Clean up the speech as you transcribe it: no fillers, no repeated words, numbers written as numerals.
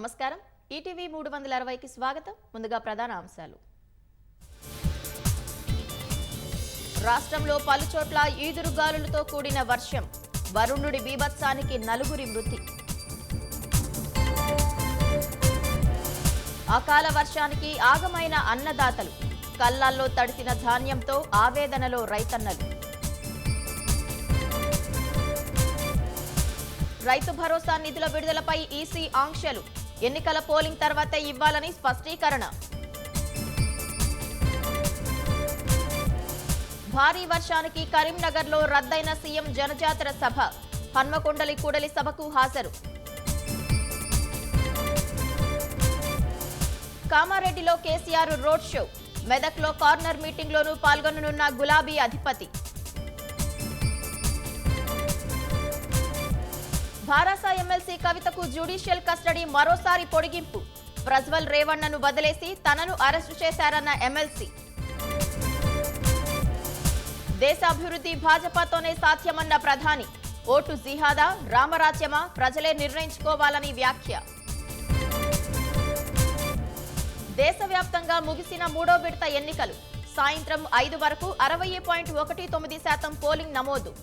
నమస్కారం ఈటీవీ 360కి స్వాగతం ముందుగా ప్రధాన అంశాలు రాష్ట్రంలో పలుచోట్ల ఈదురుగాలులతో కూడిన వర్షం వరుణుడి బీభత్సానికి నలుగురి మృతి అకాల వర్షానికి ఆగమైన అన్నదాతలు కల్లాల్లో తడిసిన ధాన్యంతో ఆవేదనలో రైతన్నలు రైతు భరోసా నిధుల విడుదలపై ఈసీ ఆంక్షలు ఎన్నికల పోలింగ్ తర్వాతే ఇవ్వాలని స్పష్టీకరణ భారీ వర్షానికి కరీంనగర్లో రద్దయిన సీఎం జనజాతర సభ హన్మకొండలి కూడలి సభకు హాజరు కామారెడ్డిలో కేసీఆర్ రోడ్ షో మెదక్లో కార్నర్ మీటింగ్లోనూ పాల్గొననున్న గులాబీ అధిపతి భారాస ఎమ్మెల్సీ కవితకు జ్యుడిషియల్ కస్టడీ మరోసారి పొడిగింపు ప్రజ్వల్ రేవణ్ణను వదిలేసి తనను అరెస్టు చేశారన్న ఎమ్మెల్సీ దేశాభివృద్ధి భాజపాతోనే సాధ్యమన్న ప్రధాని ఓటు జిహాదా రామరాజ్యమా ప్రజలే నిర్ణయించుకోవాలని వ్యాఖ్య దేశవ్యాప్తంగా ముగిసిన మూడో విడత ఎన్నికలు సాయంత్రం 5 వరకు 60.19% పోలింగ్ నమోదు